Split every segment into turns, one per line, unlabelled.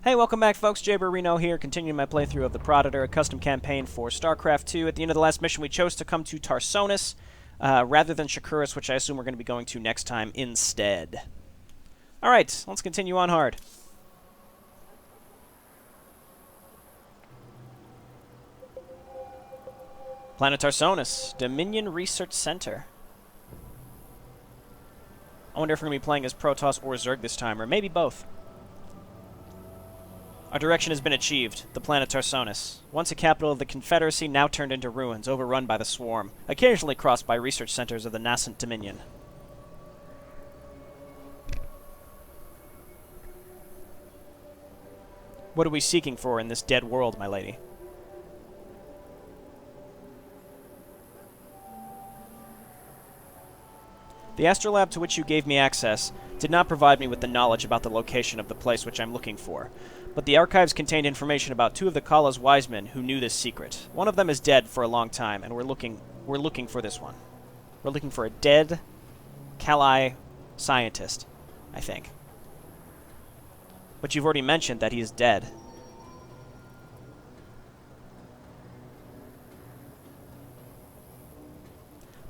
Hey, welcome back, folks. Jayborino here, continuing my playthrough of the Proditor, a custom campaign for Starcraft 2. At the end of the last mission, we chose to come to Tarsonis, rather than Shakuris, which I assume we're going to be going to next time instead. Alright, let's continue on hard. Planet Tarsonis, Dominion Research Center. I wonder if we're going to be playing as Protoss or Zerg this time, or maybe both. Our direction has been achieved, the planet Tarsonis. Once a capital of the Confederacy, now turned into ruins, overrun by the Swarm, occasionally crossed by research centers of the nascent Dominion. What are we seeking for in this dead world, my lady? The astrolab to which you gave me access did not provide me with the knowledge about the location of the place which I'm looking for, but the archives contained information about two of the Kala's wise men who knew this secret. One of them is dead for a long time, and we're looking for this one. We're looking for a dead Kali scientist, I think. But you've already mentioned that he is dead.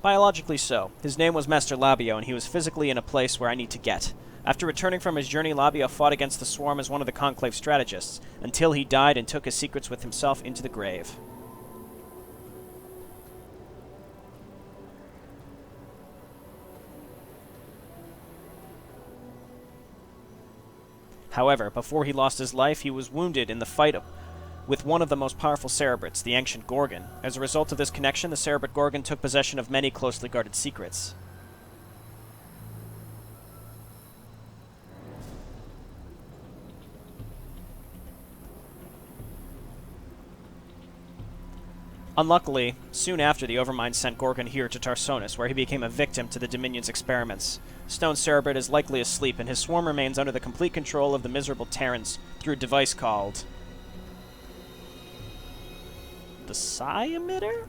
Biologically so. His name was Master Labio, and he was physically in a place where I need to get. After returning from his journey, Labio fought against the Swarm as one of the Conclave strategists, until he died and took his secrets with himself into the grave. However, before he lost his life, he was wounded in the fight with one of the most powerful Cerebrates, the ancient Gorgon. As a result of this connection, the Cerebrate Gorgon took possession of many closely guarded secrets. Unluckily, soon after, the Overmind sent Gorgon here to Tarsonis, where he became a victim to the Dominion's experiments. Stone Cerebrate is likely asleep, and his swarm remains under the complete control of the miserable Terrans through a device called the Psi Emitter?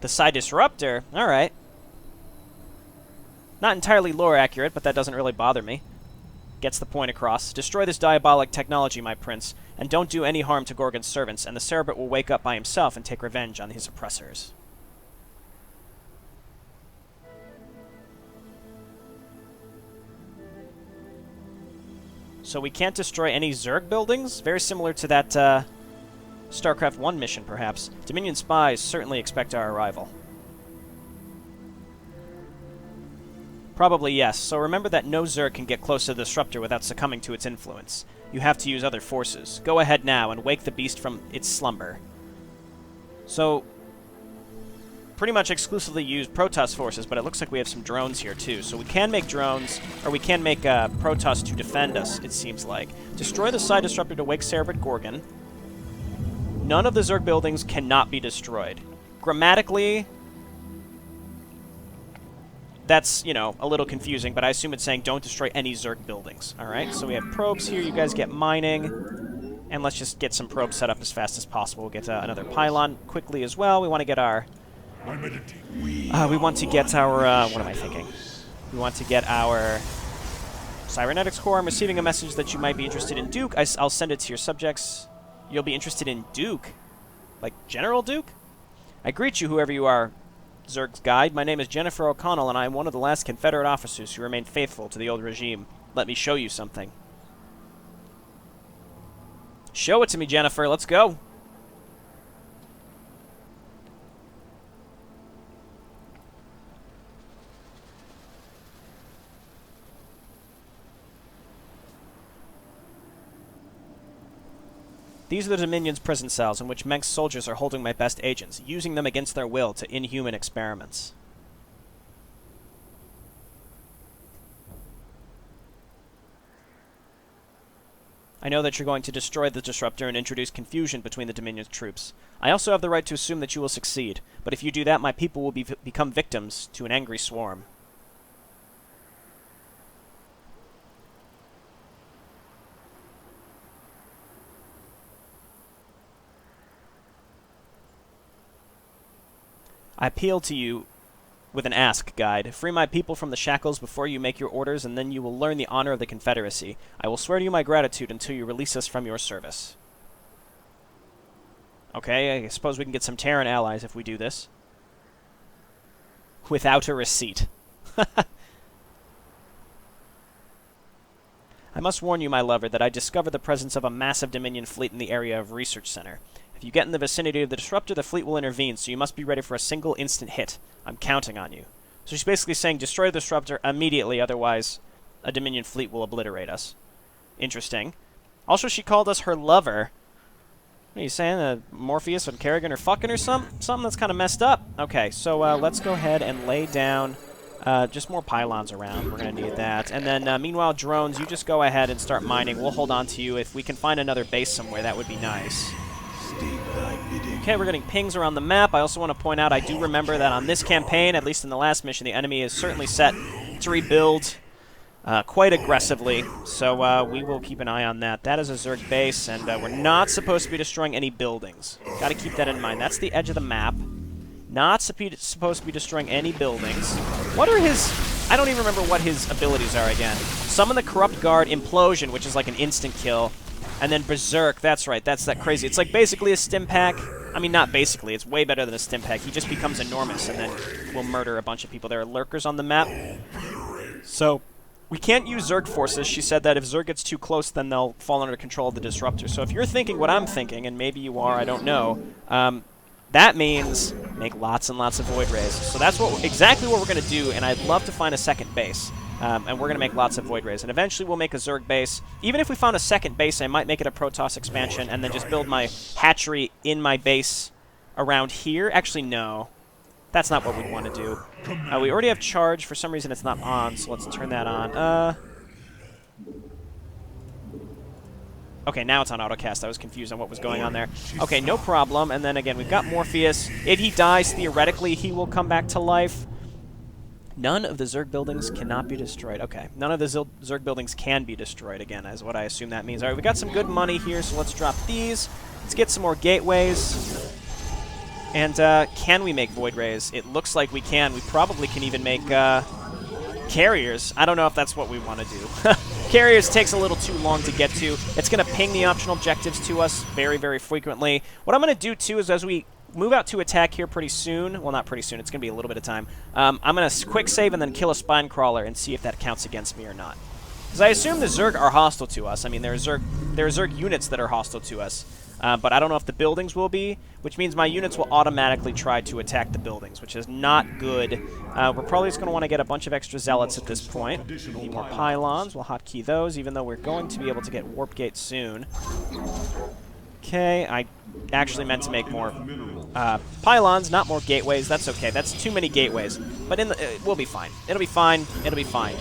The Psi Disruptor? Alright. Not entirely lore accurate, but that doesn't really bother me. Gets the point across. Destroy this diabolic technology, my prince, and don't do any harm to Gorgon's servants, and the Cerebrate will wake up by himself and take revenge on his oppressors. So we can't destroy any Zerg buildings? Very similar to that, Starcraft 1 mission, perhaps. Dominion spies certainly expect our arrival. Probably yes, so remember that no Zerg can get close to the Disruptor without succumbing to its influence. You have to use other forces. Go ahead now and wake the beast from its slumber. So, pretty much exclusively use Protoss forces, but it looks like we have some drones here too. So we can make drones, or we can make Protoss to defend us, it seems like. Destroy the Psi Disruptor to wake Cerebrate Gorgon. None of the Zerg buildings cannot be destroyed. Grammatically, that's, you know, a little confusing, but I assume it's saying don't destroy any Zerg buildings. Alright, so we have probes here. You guys get mining. And let's just get some probes set up as fast as possible. We'll get another pylon quickly as well. We want to get our... we want to get our... what am I thinking? We want to get our... Cybernetics Core. I'm receiving a message that you might be interested in Duke. I'll send it to your subjects. You'll be interested in Duke? Like General Duke? I greet you, whoever you are, Zerg's guide. My name is Jennifer O'Connell, and I am one of the last Confederate officers who remained faithful to the old regime. Let me show you something. Show it to me, Jennifer. Let's go. These are the Dominion's prison cells in which Meng's soldiers are holding my best agents, using them against their will to inhuman experiments. I know that you're going to destroy the Disruptor and introduce confusion between the Dominion's troops. I also have the right to assume that you will succeed, but if you do that, my people will become victims to an angry swarm. I appeal to you with an ask guide. Free my people from the shackles before you make your orders, and then you will learn the honor of the Confederacy. I will swear to you my gratitude until you release us from your service. Okay, I suppose we can get some Terran allies if we do this. Without a receipt. I must warn you, my lover, that I discovered the presence of a massive Dominion fleet in the area of Research Center. If you get in the vicinity of the disruptor, the fleet will intervene, so you must be ready for a single instant hit. I'm counting on you. So she's basically saying destroy the disruptor immediately, otherwise a Dominion fleet will obliterate us. Interesting. Also, she called us her lover. What are you saying? Morpheus and Kerrigan are fucking or something? Something that's kind of messed up. Okay, so let's go ahead and lay down just more pylons around. We're going to need that. And then, meanwhile, drones, you just go ahead and start mining. We'll hold on to you. If we can find another base somewhere, that would be nice. Okay, we're getting pings around the map. I also want to point out, I do remember that on this campaign, at least in the last mission, the enemy is certainly set to rebuild quite aggressively. So we will keep an eye on that. That is a Zerg base, and we're not supposed to be destroying any buildings. Got to keep that in mind. That's the edge of the map. Not supposed to be destroying any buildings. What are his... I don't even remember what his abilities are again. Summon the Corrupt Guard, Implosion, which is like an instant kill. And then Berserk, that's right, that's that crazy. It's like basically a stim pack. I mean, not basically, it's way better than a stim pack. He just becomes enormous and then will murder a bunch of people. There are lurkers on the map. So, we can't use Zerg forces. She said that if Zerg gets too close, then they'll fall under control of the Disruptor. So if you're thinking what I'm thinking, and maybe you are, I don't know, that means make lots and lots of Void Rays. So that's exactly what we're going to do, and I'd love to find a second base. And we're going to make lots of Void Rays. And eventually we'll make a Zerg base. Even if we found a second base, I might make it a Protoss expansion and then just build my hatchery in my base around here. Actually, no. That's not what we'd want to do. We already have charge. For some reason it's not on, so let's turn that on. Okay, now it's on autocast. I was confused on what was going on there. Okay, no problem. And then again, we've got Morpheus. If he dies, theoretically, he will come back to life. None of the Zerg buildings cannot be destroyed. Okay, none of the Zerg buildings can be destroyed, again, is what I assume that means. All right, we got some good money here, so let's drop these. Let's get some more gateways. And can we make Void Rays? It looks like we can. We probably can even make carriers. I don't know if that's what we want to do. Carriers takes a little too long to get to. It's going to ping the optional objectives to us very, very frequently. What I'm going to do, too, is as we move out to attack here pretty soon. Well, not pretty soon. It's going to be a little bit of time. I'm going to quick save and then kill a spine crawler and see if that counts against me or not. Because I assume the Zerg are hostile to us. I mean, there are Zerg units that are hostile to us. But I don't know if the buildings will be, which means my units will automatically try to attack the buildings, which is not good. We're probably just going to want to get a bunch of extra zealots at this point. Need more pylons. We'll hotkey those, even though we're going to be able to get warp gate soon. Okay, I actually meant to make more pylons, not more gateways. That's okay. That's too many gateways. But we'll be fine. It'll be fine. It'll be fine.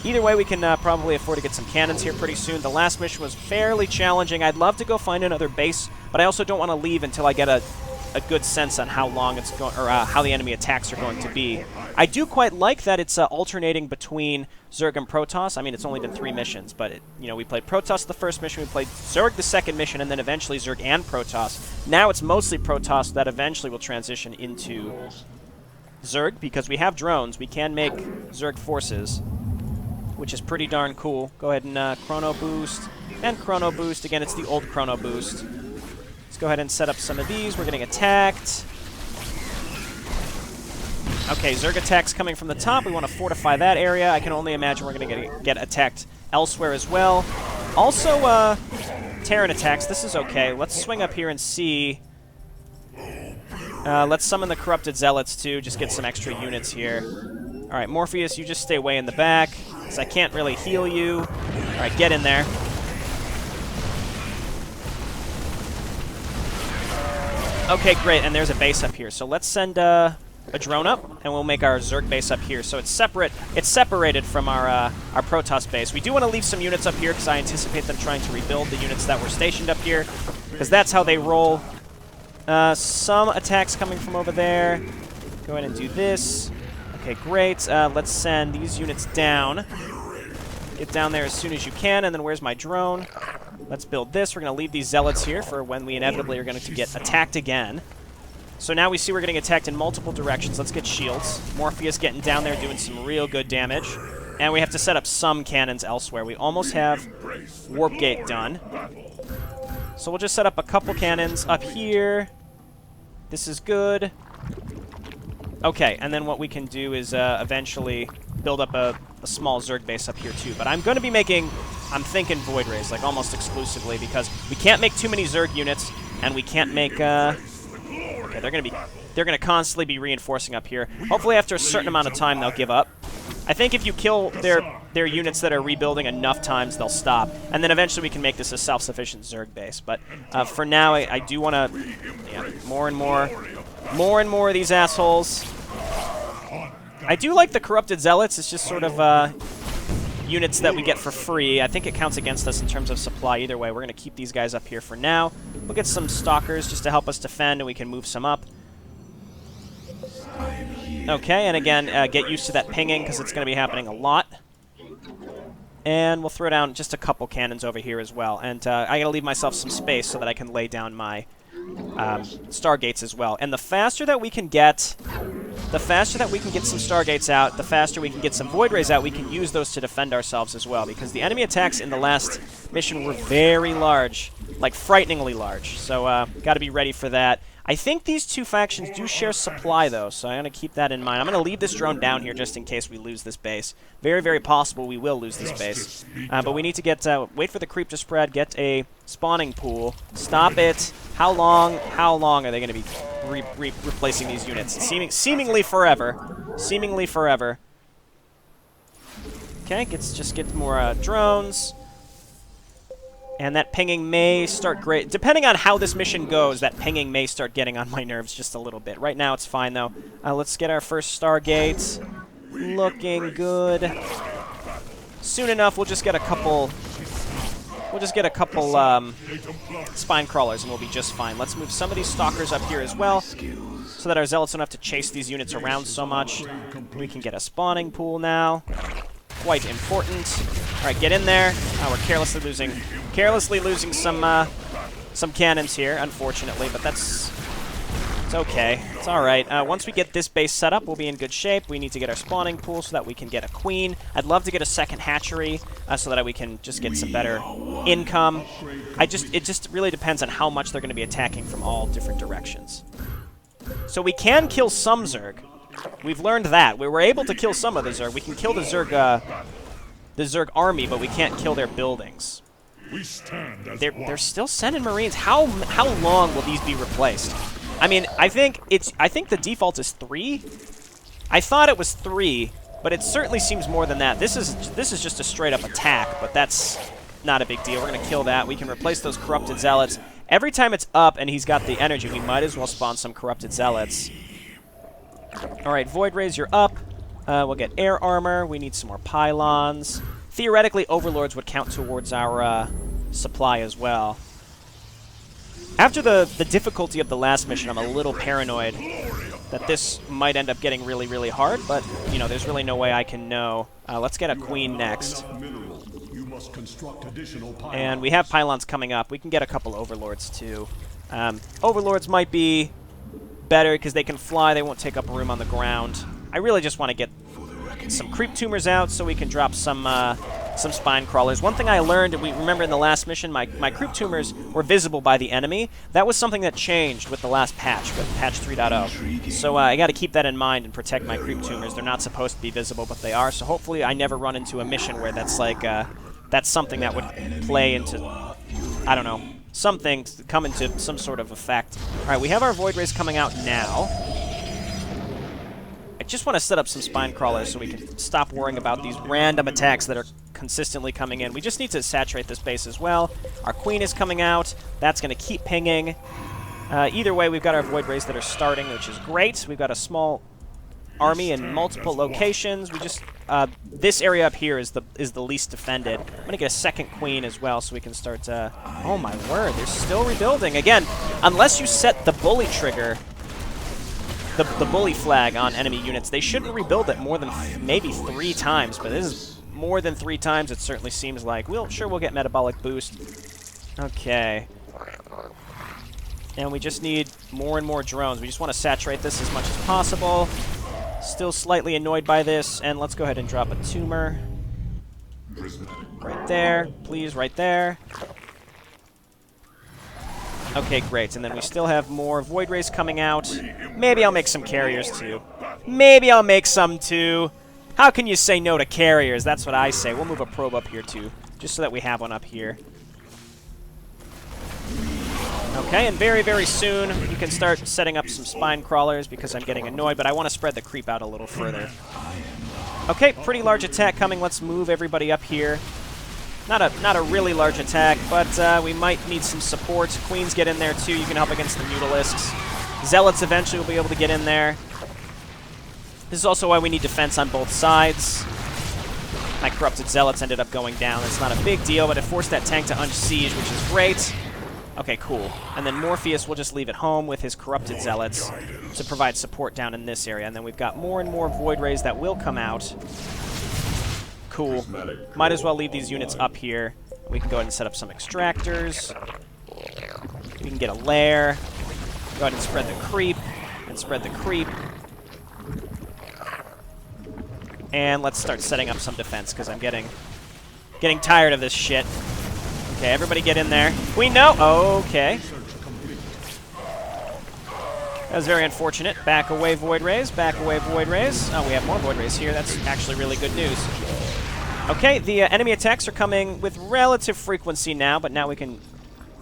Either way, we can probably afford to get some cannons here pretty soon. The last mission was fairly challenging. I'd love to go find another base, but I also don't want to leave until I get a good sense on how long it's going, or how the enemy attacks are going to be. I do quite like that it's alternating between Zerg and Protoss. I mean, it's only been 3 missions, but we played Protoss the first mission, we played Zerg the second mission, and then eventually Zerg and Protoss. Now it's mostly Protoss that eventually will transition into Zerg, because we have drones. We can make Zerg forces, which is pretty darn cool. Go ahead and Chrono Boost, and Chrono Boost. Again, it's the old Chrono Boost. Let's go ahead and set up some of these. We're getting attacked. Okay, Zerg attacks coming from the top. We want to fortify that area. I can only imagine we're going to get attacked elsewhere as well. Also, Terran attacks. This is okay. Let's swing up here and see. Let's summon the Corrupted Zealots, too. Just get some extra units here. All right, Morpheus, you just stay way in the back, because I can't really heal you. All right, get in there. Okay, great, and there's a base up here. So let's send a drone up, and we'll make our Zerg base up here. So it's separate. It's separated from our Protoss base. We do want to leave some units up here, because I anticipate them trying to rebuild the units that were stationed up here, because that's how they roll. Some attacks coming from over there. Go ahead and do this. Okay, great. Let's send these units down. Get down there as soon as you can, and then where's my drone? Let's build this. We're going to leave these zealots here for when we inevitably are going to get attacked again. So now we see we're getting attacked in multiple directions. Let's get shields. Morpheus getting down there doing some real good damage. And we have to set up some cannons elsewhere. We almost have Warp Gate done. So we'll just set up a couple cannons up here. This is good. Okay, and then what we can do is eventually build up a small Zerg base up here too. But I'm going to be making, I'm thinking Void Rays, like almost exclusively, because we can't make too many Zerg units, and we can't make, okay, they're going to constantly be reinforcing up here. Hopefully after a certain amount of time they'll give up. I think if you kill their units that are rebuilding enough times, they'll stop. And then eventually we can make this a self-sufficient Zerg base. But for now, I do want to, yeah, more and more of these assholes. I do like the Corrupted Zealots. It's just sort of units that we get for free. I think it counts against us in terms of supply either way. We're going to keep these guys up here for now. We'll get some Stalkers just to help us defend, and we can move some up. Okay, and again, get used to that pinging, because it's going to be happening a lot. And we'll throw down just a couple cannons over here as well. And I got to leave myself some space so that I can lay down my Stargates as well. And the faster that we can get some Stargates out, the faster we can get some Void Rays out, we can use those to defend ourselves as well. Because the enemy attacks in the last mission were very large, like frighteningly large. So got to be ready for that. I think these two factions do share supply, though, so I'm going to keep that in mind. I'm going to leave this drone down here just in case we lose this base. Very, very possible we will lose this base. But we need to get wait for the creep to spread, get a spawning pool, stop it. How long are they going to be replacing these units? Seemingly forever. Seemingly forever. Okay, just get more drones. And that pinging may start great. Depending on how this mission goes, that pinging may start getting on my nerves just a little bit. Right now, it's fine, though. Let's get our first Stargate. Looking good. Soon enough, we'll just get a couple... spine crawlers, and we'll be just fine. Let's move some of these Stalkers up here as well, so that our Zealots don't have to chase these units around so much. We can get a spawning pool now. Quite important. All right, get in there. Oh, we're carelessly losing some cannons here, unfortunately, but it's okay. It's all right. Once we get this base set up, we'll be in good shape. We need to get our spawning pool so that we can get a queen. I'd love to get a second hatchery so that we can just get some better income. It just really depends on how much they're going to be attacking from all different directions. So we can kill some Zerg. We've learned that. We were able to kill some of the Zerg. We can kill the Zerg army, but we can't kill their buildings. They're still sending Marines. How long will these be replaced? I mean, I think the default is 3. I thought it was 3, but it certainly seems more than that. This is just a straight up attack, but that's not a big deal. We're gonna kill that. We can replace those Corrupted Zealots. Every time it's up and he's got the energy, we might as well spawn some Corrupted Zealots. Alright, Void Rays, you're up. We'll get air armor. We need some more pylons. Theoretically, Overlords would count towards our supply as well. After the difficulty of the last mission, I'm a little paranoid that this might end up getting really, really hard, but, you know, there's really no way I can know. Let's get a queen next. And we have pylons coming up. We can get a couple Overlords, too. Overlords might be better because they can fly. They won't take up room on the ground. I really just want to get some creep tumors out so we can drop some spine crawlers. One thing I learned, we remember in the last mission, my creep tumors were visible by the enemy. That was something that changed with the last patch, with patch 3.0. So I got to keep that in mind and protect my creep tumors. They're not supposed to be visible, but they are. So hopefully I never run into a mission where that's like that's something that would play into, I don't know, something come into some sort of effect. All right, we have our Void Rays coming out now. I just want to set up some spine crawlers so we can stop worrying about these random attacks that are consistently coming in. We just need to saturate this base as well. Our queen is coming out. That's going to keep pinging. Either way, we've got our Void Rays that are starting, which is great. We've got a small army in multiple locations. We just this area up here is the least defended. I'm gonna get a second queen as well, so we can start. Oh my word! They're still rebuilding again. Unless you set the bully trigger, the bully flag on enemy units, they shouldn't rebuild it more than maybe 3 times. But this is more than 3 times. It certainly seems like. We'll get metabolic boost. Okay. And we just need more and more drones. We just want to saturate this as much as possible. Still slightly annoyed by this, and let's go ahead and drop a tumor. Right there. Please, right there. Okay, great. And then we still have more Void Rays coming out. Maybe I'll make some carriers, too. Maybe I'll make some, too. How can you say no to carriers? That's what I say. We'll move a probe up here, too, just so that we have one up here. Okay, and very, very soon, you can start setting up some spine crawlers because I'm getting annoyed, but I want to spread the creep out a little further. Okay, pretty large attack coming. Let's move everybody up here. Not a really large attack, but we might need some support. Queens get in there, too. You can help against the Mutalisks. Zealots eventually will be able to get in there. This is also why we need defense on both sides. My Corrupted Zealots ended up going down. It's not a big deal, but it forced that tank to unsiege, which is great. Okay, cool. And then Morpheus will just leave at home with his Corrupted Zealots to provide support down in this area. And then we've got more and more Void Rays that will come out. Cool. Might as well leave these units up here. We can go ahead and set up some extractors. We can get a lair. Go ahead and spread the creep. And spread the creep. And let's start setting up some defense, because I'm getting tired of this shit. Okay, everybody get in there. We know. Okay. That was very unfortunate. Back away, Void Rays. Back away, Void Rays. Oh, we have more Void Rays here. That's actually really good news. Okay, the enemy attacks are coming with relative frequency now, but now we can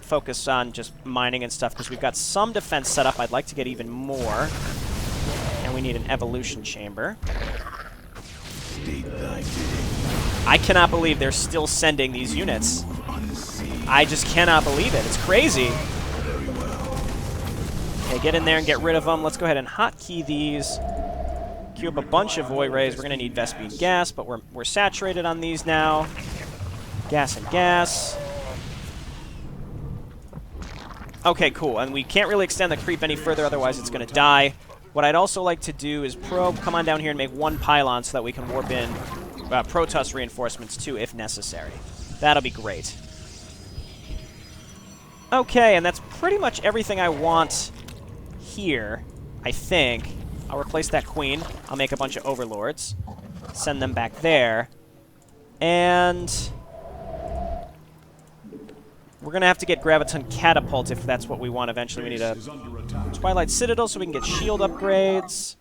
focus on just mining and stuff, because we've got some defense set up. I'd like to get even more. And we need an evolution chamber. I cannot believe they're still sending these units. I just cannot believe it. It's crazy. Okay, get in there and get rid of them. Let's go ahead and hotkey these. Queue up a bunch of Void Rays. We're going to need Vespene gas, but we're saturated on these now. Gas and gas. Okay, cool. And we can't really extend the creep any further, otherwise it's going to die. What I'd also like to do is probe, come on down here and make one pylon so that we can warp in Protoss reinforcements too, if necessary. That'll be great. Okay, and that's pretty much everything I want here, I think. I'll replace that queen. I'll make a bunch of overlords. Send them back there. And we're going to have to get Graviton Catapult if that's what we want eventually. We need a Twilight Citadel so we can get shield upgrades.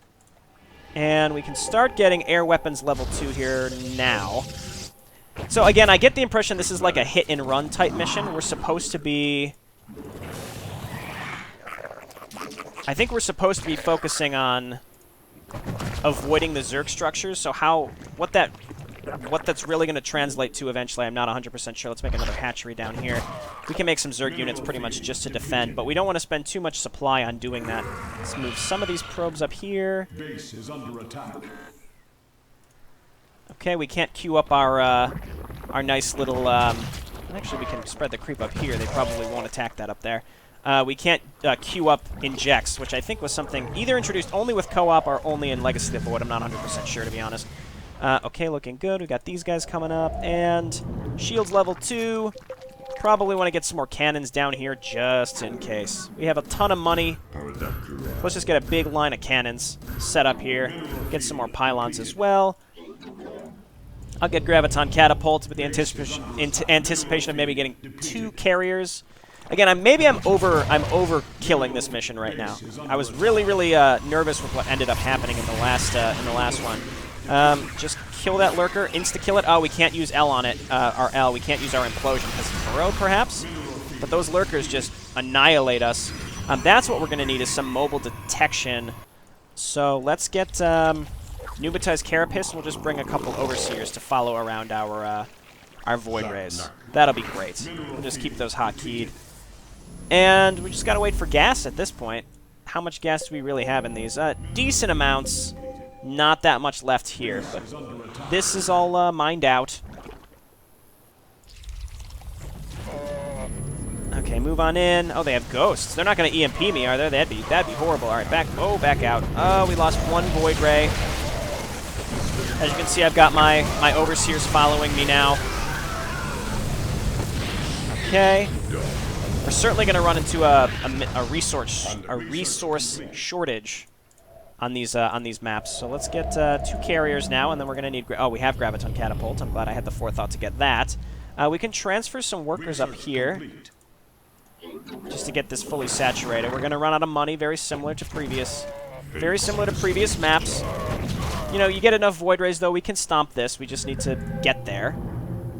And we can start getting air weapons level 2 here now. So again, I get the impression this is like a hit-and-run type mission. We're supposed to be... I think we're supposed to be focusing on avoiding the Zerg structures. So what that's really going to translate to eventually, I'm not 100% sure. Let's make another hatchery down here. We can make some Zerg units pretty much just to defend, but we don't want to spend too much supply on doing that. Let's move some of these probes up here.
Base is under attack.
Okay, we can't queue up our nice little... actually, we can spread the creep up here. They probably won't attack that up there. We can't queue up injects, which I think was something either introduced only with co-op or only in Legacy of the Void. I'm not 100% sure, to be honest. Okay, looking good. We got these guys coming up. And shields level 2. Probably want to get some more cannons down here just in case. We have a ton of money. Let's just get a big line of cannons set up here. Get some more pylons as well. I'll get Graviton Catapult with the anticipation of maybe getting 2 carriers. Again, maybe I'm overkilling this mission right now. I was really nervous with what ended up happening in the last one. Just kill that lurker, insta-kill it. Oh, we can't use L on it, our L. We can't use our implosion because it's burrow, perhaps. But those lurkers just annihilate us. That's what we're going to need is some mobile detection. So let's get Nubatized Carapace. We'll just bring a couple Overseers to follow around our Void Rays. That'll be great. We'll just keep those hotkeyed. And we just got to wait for gas at this point. How much gas do we really have in these? Decent amounts. Not that much left here, but this is all mined out. Okay, move on in. Oh, they have ghosts. They're not going to EMP me, are they? That'd be horrible. All right, back out. Oh, we lost one Void Ray. As you can see, I've got my Overseers following me now. Okay. We're certainly going to run into a resource shortage on these maps. So let's get 2 carriers now, and then we're going to need... Oh, we have Graviton Catapult. I'm glad I had the forethought to get that. We can transfer some workers up here just to get this fully saturated. We're going to run out of money, very similar to previous maps. You know, you get enough Void Rays, though, we can stomp this. We just need to get there.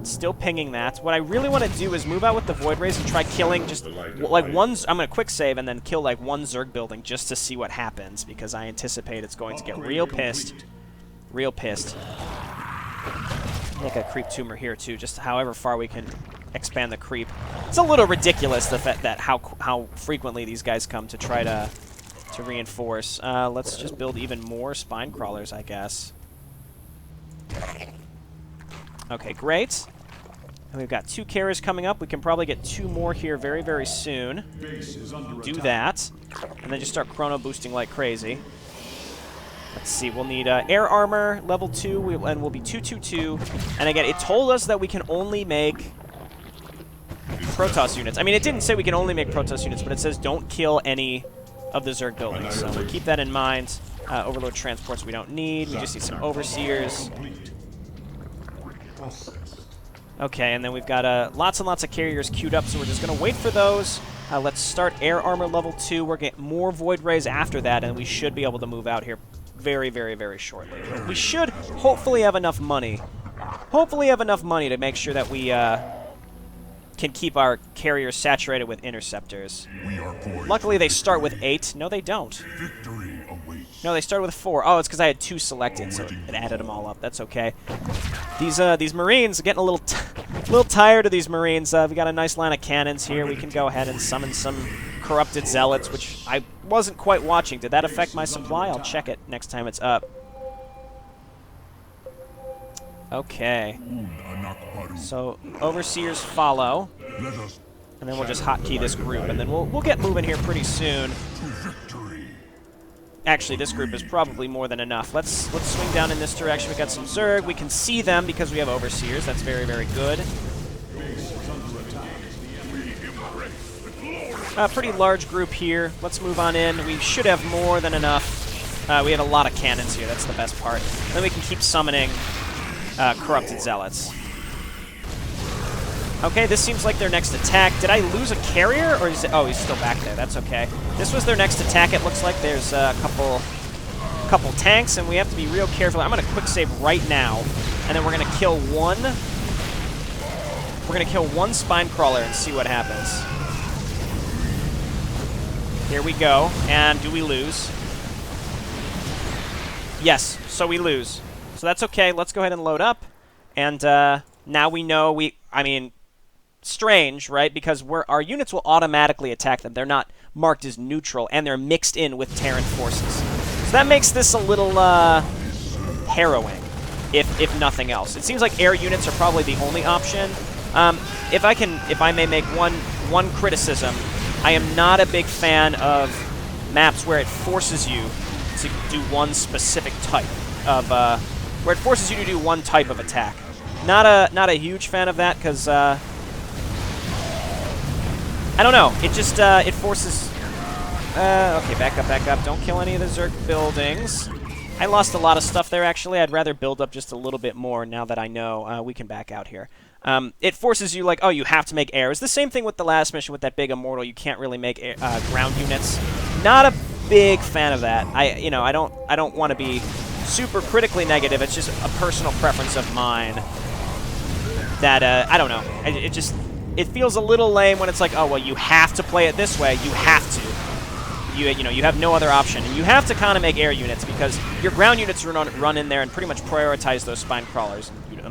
Still pinging that. What I really want to do is move out with the Void Rays and try killing just, like, one... I'm going to quick save and then kill, like, one Zerg building just to see what happens, because I anticipate it's going to get real pissed. Real pissed. Make a creep tumor here, too, just however far we can expand the creep. It's a little ridiculous, the fact that how frequently these guys come to try to reinforce. Let's just build even more spine crawlers, I guess. Okay, great. And we've got 2 carriers coming up. We can probably get 2 more here very, very soon. Do that. And then just start chrono boosting like crazy. Let's see, we'll need air armor, level 2, and we'll be 222. And again, it told us that we can only make Protoss units. I mean, it didn't say we can only make Protoss units, but it says don't kill any of the Zerg buildings. So we'll keep that in mind. Overload transports we don't need. We just need some overseers. Okay, and then we've got lots and lots of carriers queued up, so we're just going to wait for those. Let's start air armor level 2. We're getting more Void Rays after that, and we should be able to move out here very, very, very shortly. We should hopefully have enough money. Hopefully have enough money to make sure that we can keep our carriers saturated with interceptors. Luckily, they start with 8. No, they don't. No, they started with 4. Oh, it's because I had 2 selected, so it added them all up. That's okay. These Marines are getting a little tired of these Marines. We got a nice line of cannons here. We can go ahead and summon some corrupted zealots, which I wasn't quite watching. Did that affect my supply? I'll check it next time it's up. Okay. So overseers follow, and then we'll just hotkey this group, and then we'll get moving here pretty soon. Actually, this group is probably more than enough. Let's swing down in this direction. We got some Zerg. We can see them because we have overseers. That's very, very good. Pretty large group here. Let's move on in. We should have more than enough. We have a lot of cannons here. That's the best part. Then we can keep summoning corrupted zealots. Okay, this seems like their next attack. Did I lose a carrier, or is it... Oh, he's still back there. That's okay. This was their next attack. It looks like there's a couple tanks, and we have to be real careful. I'm going to quick save right now, and then we're going to kill one... We're going to kill one spine crawler and see what happens. Here we go. And do we lose? Yes, so we lose. So that's okay. Let's go ahead and load up. And now we know I mean... Strange, right? Because our units will automatically attack them. They're not marked as neutral, and they're mixed in with Terran forces. So that makes this a little harrowing, if nothing else. It seems like air units are probably the only option. If I may make one criticism, I am not a big fan of maps where it forces you to do one specific type of where it forces you to do one type of attack. Not a huge fan of that, because I don't know. It just, it forces... okay, back up. Don't kill any of the Zerg buildings. I lost a lot of stuff there, actually. I'd rather build up just a little bit more now that I know we can back out here. It forces you, like, oh, you have to make air. It's the same thing with the last mission with that big Immortal. You can't really make ground units. Not a big fan of that. I don't want to be super critically negative. It's just a personal preference of mine that, I don't know. It feels a little lame when it's like, oh, well, you have to play it this way. You have to. You have no other option. And you have to kind of make air units because your ground units run in there and pretty much prioritize those spine crawlers. And you'd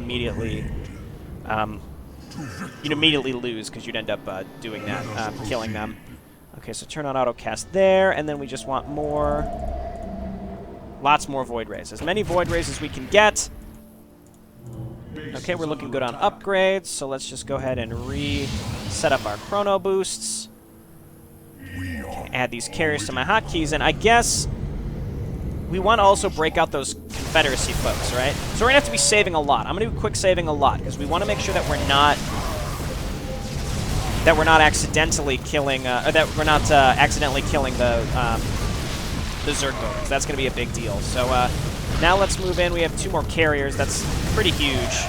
immediately lose because you'd end up doing that, killing them. Okay, so turn on autocast there, and then we just want lots more Void Rays. As many Void Rays as we can get. Okay, we're looking good on upgrades, so let's just go ahead and reset up our chrono boosts. Okay, add these carriers to my hotkeys, and I guess we want to also break out those Confederacy folks, right? So we're going to have to be saving a lot. I'm going to do quick saving a lot, because we want to make sure that we're not that we're not accidentally killing, or that we're not accidentally killing the Zerg buildings. That's going to be a big deal. So now let's move in. We have 2 more carriers. That's pretty huge.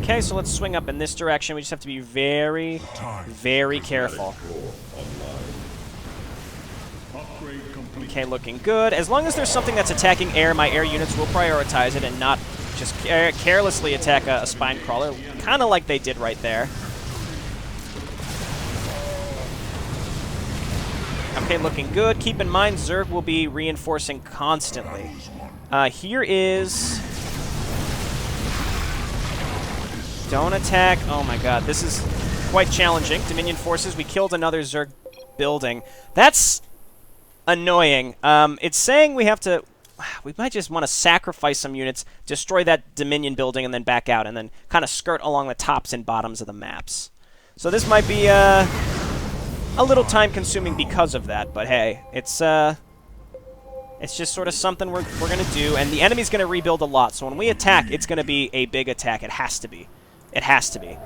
Okay, so let's swing up in this direction. We just have to be very, very careful. Okay, looking good. As long as there's something that's attacking air, my air units will prioritize it and not just carelessly attack a spine crawler, kind of like they did right there. Okay, looking good. Keep in mind, Zerg will be reinforcing constantly. Here is... Don't attack. Oh my god, this is quite challenging. Dominion forces, we killed another Zerg building. That's annoying. It's saying we have to... We might just want to sacrifice some units, destroy that Dominion building, and then back out, and then kind of skirt along the tops and bottoms of the maps. So this might be a little time-consuming because of that, but hey, it's just sort of something we're going to do, and the enemy's going to rebuild a lot, so when we attack, it's going to be a big attack. It has to be. It has to be.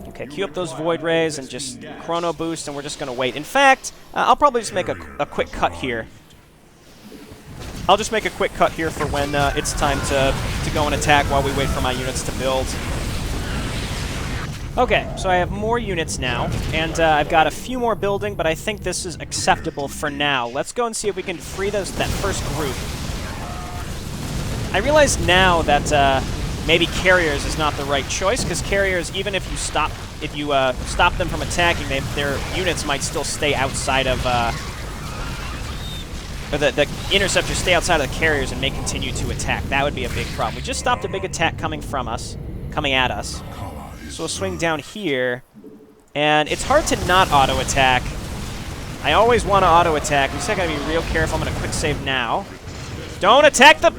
Okay, queue up those Void Rays and just chrono boost, and we're just going to wait. In fact, I'll probably just make a quick cut here. I'll just make a quick cut here for when it's time to go and attack while we wait for my units to build. Okay, so I have more units now, and I've got a few more building, but I think this is acceptable for now. Let's go and see if we can free that first group. I realize now that maybe carriers is not the right choice, because carriers, even if you stop them from attacking, their units might still stay outside of, or the interceptors stay outside of the carriers and may continue to attack. That would be a big problem. We just stopped a big attack coming at us. So we'll swing down here, and it's hard to not auto-attack. I always want to auto-attack. We just gotta be real careful. I'm gonna quick save now. Don't attack the...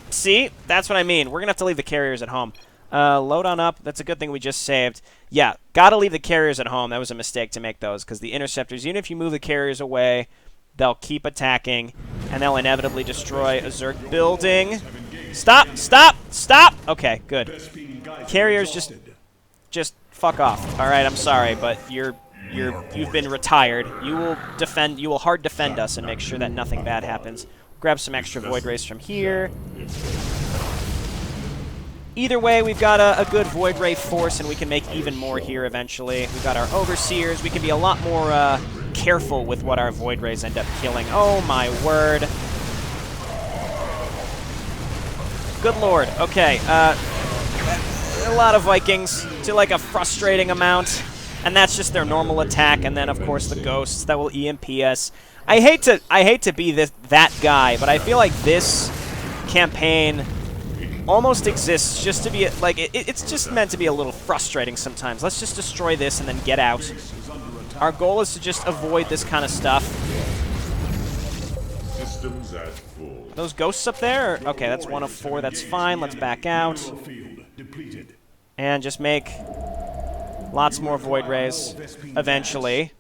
See? That's what I mean. We're gonna have to leave the carriers at home. Load on up. That's a good thing we just saved. Yeah, gotta leave the carriers at home. That was a mistake to make those, because the interceptors, even if you move the carriers away, they'll keep attacking, and they'll inevitably destroy a Zerg building. Stop! Stop! Stop! Okay, good. Carriers, just fuck off. All right, I'm sorry, but you've been retired. You will hard defend us and make sure that nothing bad happens. Grab some extra Void Rays from here. Either way, we've got a good Void Ray force, and we can make even more here eventually. We've got our Overseers. We can be a lot more careful with what our Void Rays end up killing. Oh my word. Good lord. Okay, a lot of Vikings to like a frustrating amount, and that's just their normal attack, and then of course the ghosts that will EMP us. I hate to be that guy, but I feel like this campaign almost exists just to be like it's just meant to be a little frustrating sometimes. Let's just destroy this and then get out. Our goal is to just avoid this kind of stuff.
Systems at full.
Those ghosts up there? Okay, that's 1 of 4. That's fine. Let's back out. And just make lots more Void Rays eventually.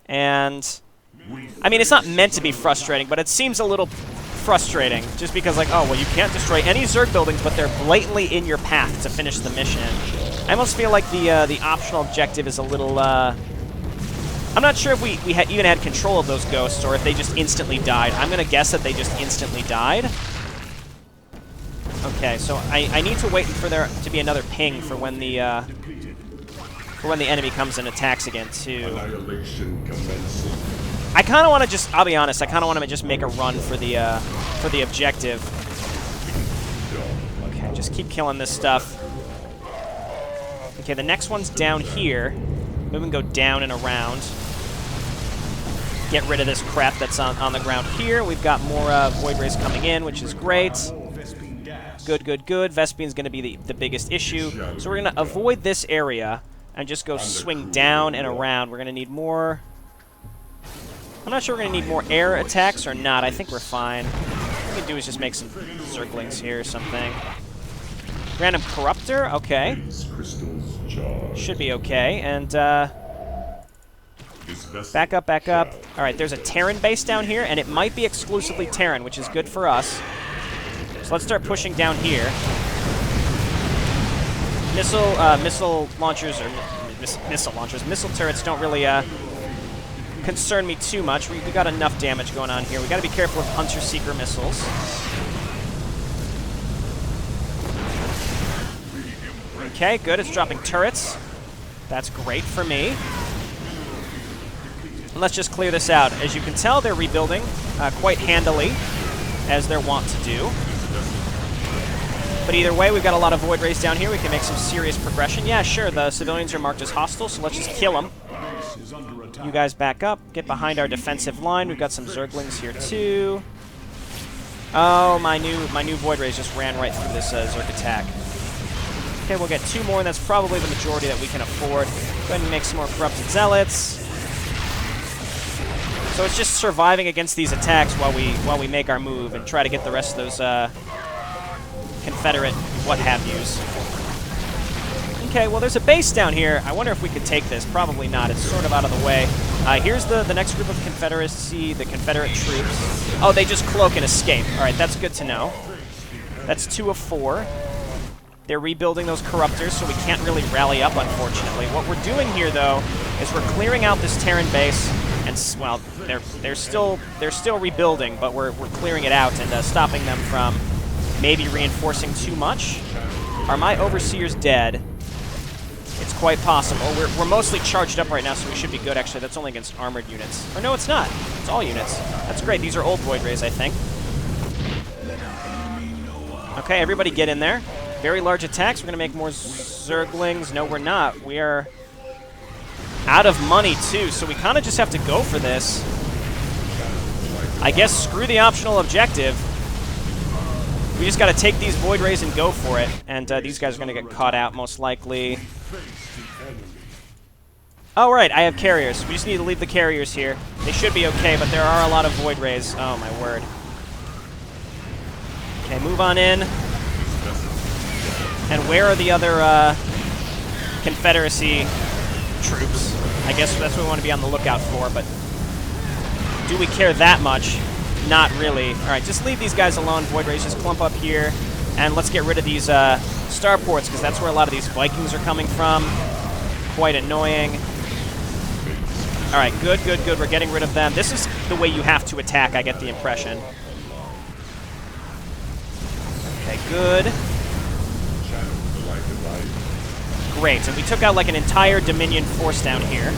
And, I mean, it's not meant to be frustrating, but it seems a little frustrating. Just because, like, oh, well, you can't destroy any Zerg buildings, but they're blatantly in your path to finish the mission. I almost feel like the optional objective is a little, I'm not sure if we even had control of those ghosts or if they just instantly died. I'm going to guess that they just instantly died. Okay, so I need to wait for there to be another ping for when the enemy comes and attacks again, too. I kind of want to just, I'll be honest, I kind of want to just make a run for the objective. Okay, just keep killing this stuff. Okay, the next one's down here. Maybe we can go down and around. Get rid of this crap that's on the ground here. We've got more Void Rays coming in, which is great. Good, good, good. Vespian's going to be the biggest issue. So we're going to avoid this area and just go swing down and around. We're going to need more... I'm not sure we're going to need more air attacks or not. I think we're fine. What we can do is just make some Zerglings here or something. Random Corruptor? Okay. Should be okay. And, back up, back up. Alright, there's a Terran base down here, and it might be exclusively Terran, which is good for us. So let's start pushing down here. Missile launchers, or missile turrets don't really concern me too much. We got enough damage going on here. We got to be careful with Hunter-Seeker missiles. Okay, good. It's dropping turrets. That's great for me. And let's just clear this out. As you can tell, they're rebuilding quite handily, as they're wont to do. But either way, we've got a lot of Void Rays down here. We can make some serious progression. Yeah, sure, the civilians are marked as hostile, so let's just kill them. You guys back up. Get behind our defensive line. We've got some Zerglings here, too. Oh, my new Void Rays just ran right through this Zerg attack. Okay, we'll get 2 more, and that's probably the majority that we can afford. Go ahead and make some more Corrupted Zealots. So it's just surviving against these attacks while we make our move and try to get the rest of those Confederate what-have-yous. Okay, well, there's a base down here. I wonder if we could take this. Probably not. It's sort of out of the way. Here's the next group of Confederacy, the Confederate troops. Oh, they just cloak and escape. All right, that's good to know. That's 2 of 4. They're rebuilding those Corruptors, so we can't really rally up, unfortunately. What we're doing here, though, is we're clearing out this Terran base, and, well, they're still rebuilding, but we're clearing it out and stopping them from maybe reinforcing too much. Are my Overseers dead? It's quite possible. We're mostly charged up right now, so we should be good, actually. That's only against armored units. Or no, it's not. It's all units. That's great. These are old Void Rays, I think. Okay, everybody get in there. Very large attacks. We're going to make more Zerglings. No, we're not. We are out of money, too, so we kind of just have to go for this. I guess screw the optional objective. We just got to take these Void Rays and go for it. And these guys are going to get caught out, most likely. Oh, right, I have carriers. We just need to leave the carriers here. They should be okay, but there are a lot of Void Rays. Oh, my word. Okay, move on in. And where are the other Confederacy troops? I guess that's what we want to be on the lookout for, but do we care that much? Not really. All right, just leave these guys alone. Void Rays, just clump up here, and let's get rid of these starports, because that's where a lot of these Vikings are coming from. Quite annoying. All right, good, good, good. We're getting rid of them. This is the way you have to attack, I get the impression. Okay, good. Great, and we took out like an entire Dominion force down here.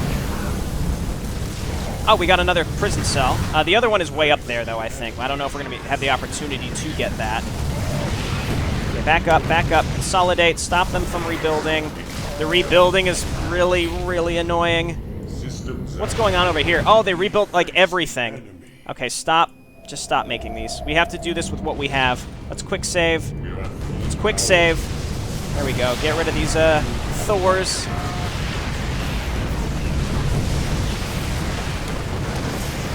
Oh, we got another prison cell. The other one is way up there, though, I think. I don't know if we're going to have the opportunity to get that. Okay, back up, consolidate, stop them from rebuilding. The rebuilding is really, really annoying. What's going on over here? Oh, they rebuilt, like, everything. Okay, stop. Just stop making these. We have to do this with what we have. Let's quick save. Let's quick save. There we go. Get rid of these, Thors.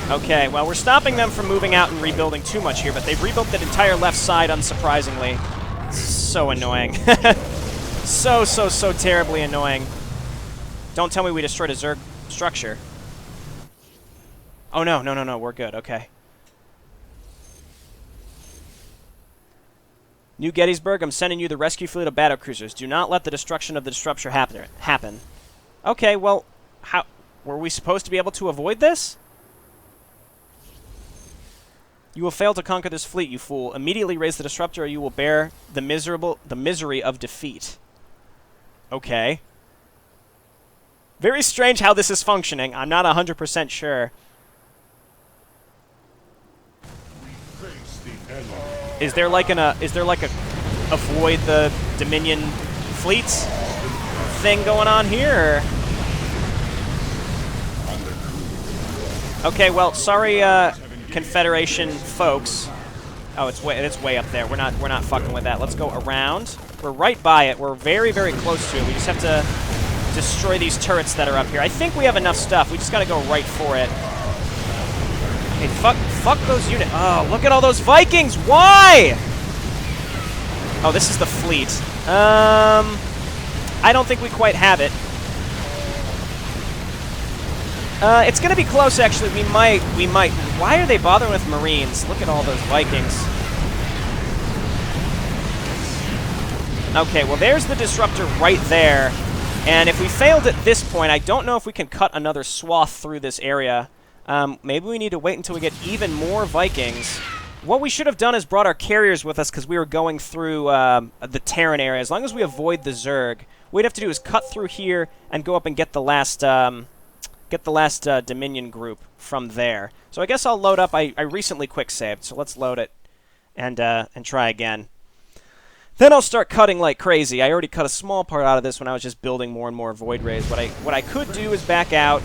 Okay, well, we're stopping them from moving out and rebuilding too much here, but they've rebuilt that entire left side, unsurprisingly. So annoying. So terribly annoying. Don't tell me we destroyed a Zerg structure. Oh, no, we're good, okay. New Gettysburg, I'm sending you the rescue fleet of battlecruisers. Do not let the destruction of the disruptor happen. Okay, well, how were we supposed to be able to avoid this? You will fail to conquer this fleet, you fool. Immediately raise the disruptor or you will bear the misery of defeat. Okay. Very strange how this is functioning. I'm not 100% sure. Is there like a avoid the Dominion fleets thing going on here? Or? Okay, well, sorry, Confederation folks. Oh, it's way up there. We're not fucking with that. Let's go around. We're right by it. We're very, very close to it. We just have to destroy these turrets that are up here. I think we have enough stuff. We just got to go right for it. Okay, fuck those units. Oh, look at all those Vikings. Why? Oh, this is the fleet. I don't think we quite have it. It's gonna be close, actually. We might. Why are they bothering with Marines? Look at all those Vikings. Okay, well, there's the disruptor right there. And if we failed at this point, I don't know if we can cut another swath through this area. Maybe we need to wait until we get even more Vikings. What we should have done is brought our carriers with us because we were going through the Terran area. As long as we avoid the Zerg, what we'd have to do is cut through here and go up and get the last Dominion group from there. So I guess I'll load up. I recently quick saved, so let's load it and try again. Then I'll start cutting like crazy. I already cut a small part out of this when I was just building more and more Void Rays. What I could do is back out.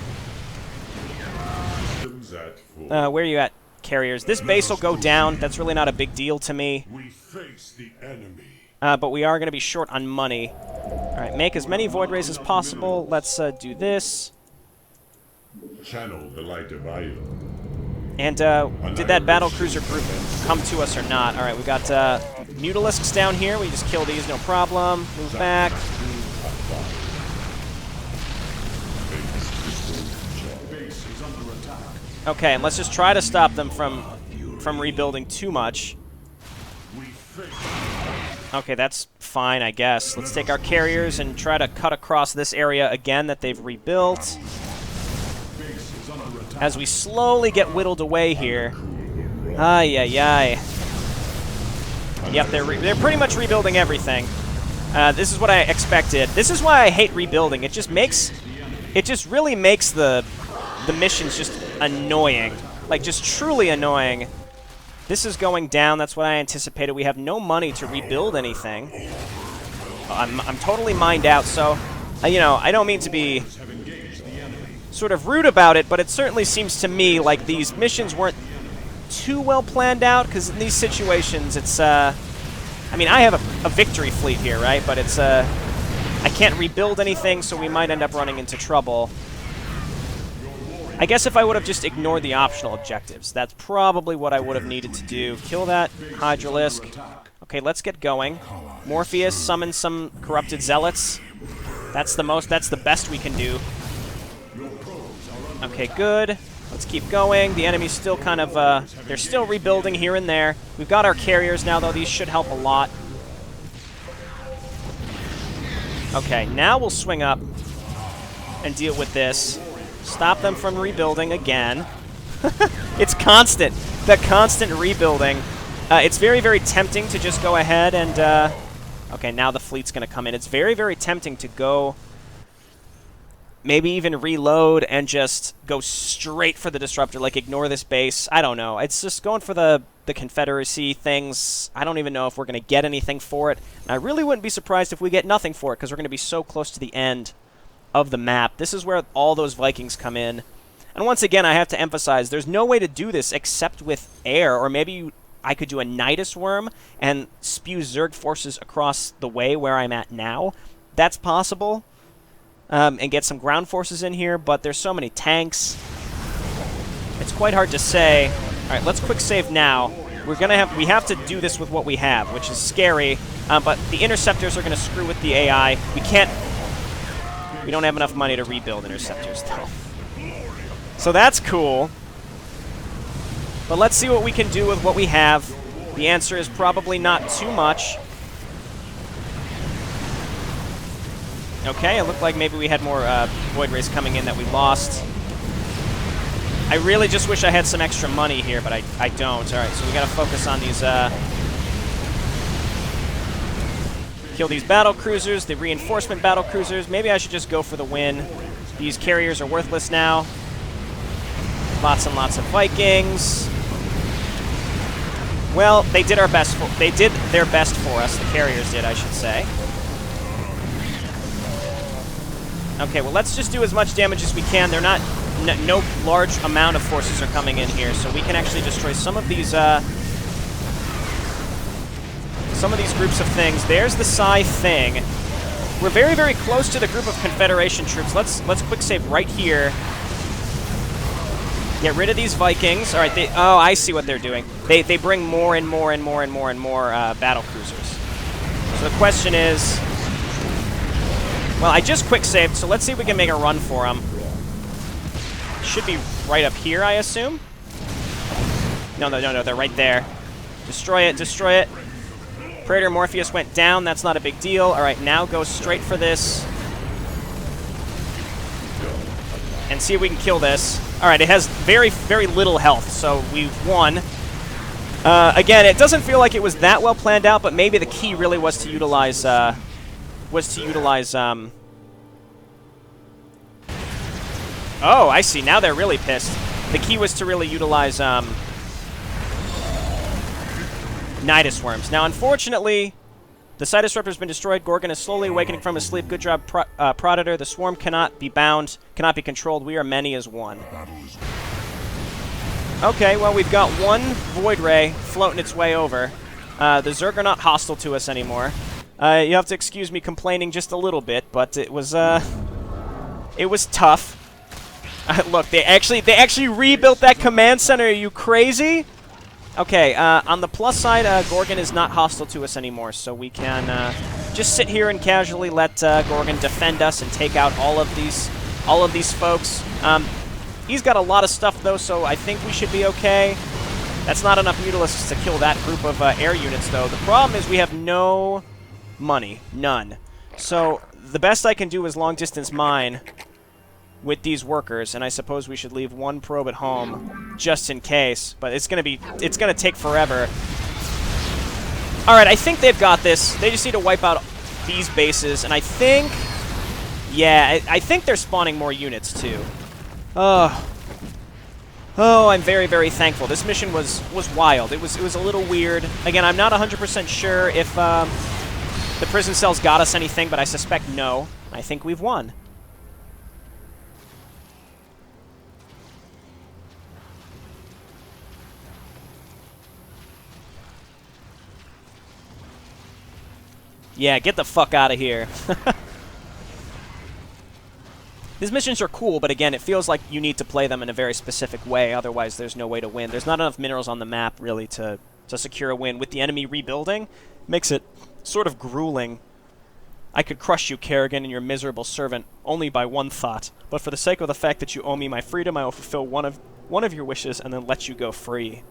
Where are you at, carriers? This base will go down. That's really not a big deal to me.
We face the enemy.
But we are going to be short on money. All right, make as many Void Rays as possible. Let's do this.
Channel the light of Iron.
And did that battlecruiser group come to us or not? All right, we got Mutalisks down here. We just kill these, no problem. Move back. Okay, and let's just try to stop them from rebuilding too much. Okay, that's fine, I guess. Let's take our carriers and try to cut across this area again that they've rebuilt. As we slowly get whittled away here. Ay, ay, ay. Yep, they're pretty much rebuilding everything. This is what I expected. This is why I hate rebuilding. It just really makes the missions just annoying. Like, just truly annoying. This is going down. That's what I anticipated. We have no money to rebuild anything. I'm totally mined out, so, you know, I don't mean to be sort of rude about it, but it certainly seems to me like these missions weren't too well planned out, because in these situations, it's, I mean, I have a victory fleet here, right? But it's, I can't rebuild anything, so we might end up running into trouble. I guess if I would have just ignored the optional objectives, that's probably what I would have needed to do. Kill that Hydralisk. Okay, let's get going. Morpheus, summon some corrupted zealots. That's the best we can do. Okay, good. Let's keep going. The enemy's still kind of, they're still rebuilding here and there. We've got our carriers now, though. These should help a lot. Okay, now we'll swing up and deal with this. Stop them from rebuilding again. It's constant. The constant rebuilding. It's very, very tempting to just go ahead and, okay, now the fleet's going to come in. It's very, very tempting to go, maybe even reload and just go straight for the disruptor, like ignore this base. I don't know. It's just going for the Confederacy things. I don't even know if we're going to get anything for it. And I really wouldn't be surprised if we get nothing for it, because we're going to be so close to the end of the map. This is where all those Vikings come in. And once again, I have to emphasize, there's no way to do this except with air, or maybe I could do a Nidus Worm and spew Zerg forces across the way where I'm at now. That's possible. And get some ground forces in here, but there's so many tanks. It's quite hard to say. All right, let's quick save now. We have to do this with what we have, which is scary. But the interceptors are going to screw with the AI. We don't have enough money to rebuild interceptors, though. So that's cool. But let's see what we can do with what we have. The answer is probably not too much. Okay, it looked like maybe we had more Void Rays coming in that we lost. I really just wish I had some extra money here, but I don't. Alright, so we gotta focus on these, kill these battle cruisers, the reinforcement battle cruisers. Maybe I should just go for the win. These carriers are worthless now. Lots and lots of Vikings. Well, they did their best for us. The carriers did, I should say. Okay, well, let's just do as much damage as we can. They're not... No large amount of forces are coming in here, so we can actually destroy some of these groups of things. There's the Psi thing. We're very, very close to the group of Confederation troops. Let's quick save right here. Get rid of these Vikings. All right, oh, I see what they're doing. They bring more and more and more and more and more battle cruisers. So the question is... Well, I just quick saved, so let's see if we can make a run for them. Should be right up here, I assume. No, they're right there. Destroy it, destroy it. Praetor Morpheus went down. That's not a big deal. All right, now go straight for this. And see if we can kill this. All right, it has very, very little health, so we've won. Again, it doesn't feel like it was that well planned out, but maybe the key really was to utilize, oh, I see. Now they're really pissed. The key was to really utilize, Nidus Worms. Now, unfortunately, the Side Disruptor's been destroyed. Gorgon is slowly awakening from his sleep. Good job, Proditor. The swarm cannot be bound, cannot be controlled. We are many as one. Okay, well, we've got one Void Ray floating its way over. The Zerg are not hostile to us anymore. You have to excuse me complaining just a little bit, but it was tough. Look, they actually rebuilt that command center. Are you crazy? Okay, on the plus side, Gorgon is not hostile to us anymore, so we can just sit here and casually let Gorgon defend us and take out all of these folks. He's got a lot of stuff, though, so I think we should be okay. That's not enough Mutalisks to kill that group of air units, though. The problem is we have no money. None. So the best I can do is long-distance mine with these workers, and I suppose we should leave one probe at home just in case, but it's gonna take forever. Alright, I think they've got this. They just need to wipe out these bases, and I think, yeah, I think they're spawning more units too. Oh, I'm very, very thankful. This mission was wild. It was a little weird. Again, I'm not 100% sure if the prison cells got us anything, but I suspect no. I think we've won. Yeah, get the fuck out of here. These missions are cool, but again, it feels like you need to play them in a very specific way, otherwise there's no way to win. There's not enough minerals on the map, really, to secure a win. With the enemy rebuilding, makes it sort of grueling. I could crush you, Kerrigan, and your miserable servant, only by one thought. But for the sake of the fact that you owe me my freedom, I will fulfill one of your wishes and then let you go free.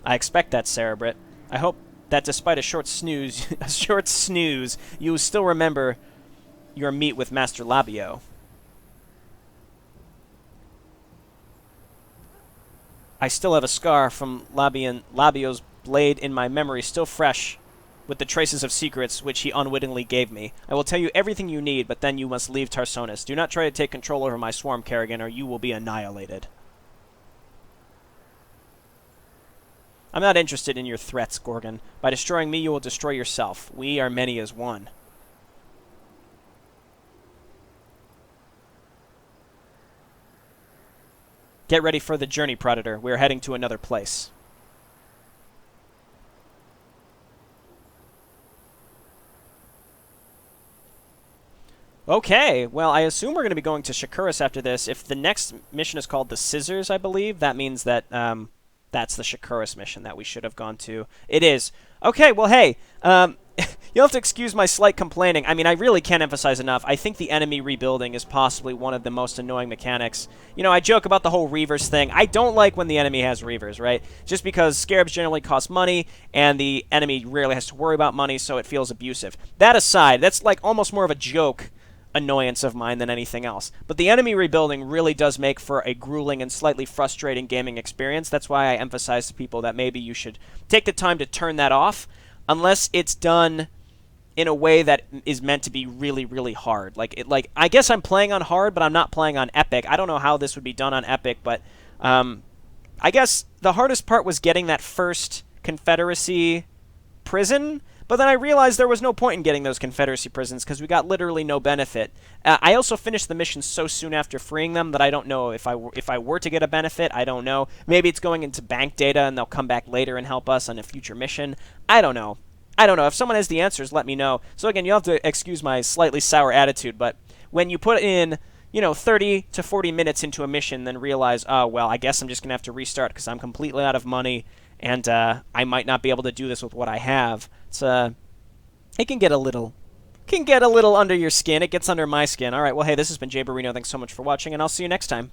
I expect that, Cerebrit. I hope that despite a short snooze, you will still remember your meet with Master Labio. I still have a scar from Labio's blade in my memory, still fresh, with the traces of secrets which he unwittingly gave me. I will tell you everything you need, but then you must leave Tarsonis. Do not try to take control over my swarm, Kerrigan, or you will be annihilated. I'm not interested in your threats, Gorgon. By destroying me, you will destroy yourself. We are many as one. Get ready for the journey, Proditor. We are heading to another place. Okay, well, I assume we're going to be going to Shakuras after this. If the next mission is called the Scissors, I believe, that means that that's the Shakuras mission that we should have gone to. It is. Okay, well, hey, you'll have to excuse my slight complaining. I mean, I really can't emphasize enough. I think the enemy rebuilding is possibly one of the most annoying mechanics. You know, I joke about the whole Reavers thing. I don't like when the enemy has Reavers, right? Just because Scarabs generally cost money, and the enemy rarely has to worry about money, so it feels abusive. That aside, that's like almost more of a joke annoyance of mine than anything else. But the enemy rebuilding really does make for a grueling and slightly frustrating gaming experience. That's why I emphasize to people that maybe you should take the time to turn that off, unless it's done in a way that is meant to be really, really hard. Like I guess I'm playing on hard, but I'm not playing on epic. I don't know how this would be done on epic, but I guess the hardest part was getting that first Confederacy prison. But then I realized there was no point in getting those Confederacy prisons because we got literally no benefit. I also finished the mission so soon after freeing them that I don't know if I were to get a benefit. I don't know. Maybe it's going into bank data and they'll come back later and help us on a future mission. I don't know. If someone has the answers, let me know. So again, you'll have to excuse my slightly sour attitude, but when you put in, 30 to 40 minutes into a mission, then realize, oh, well, I guess I'm just going to have to restart because I'm completely out of money, and I might not be able to do this with what I have. It can get a little under your skin. It gets under my skin. All right, well, hey, this has been Jayborino. Thanks so much for watching, and I'll see you next time.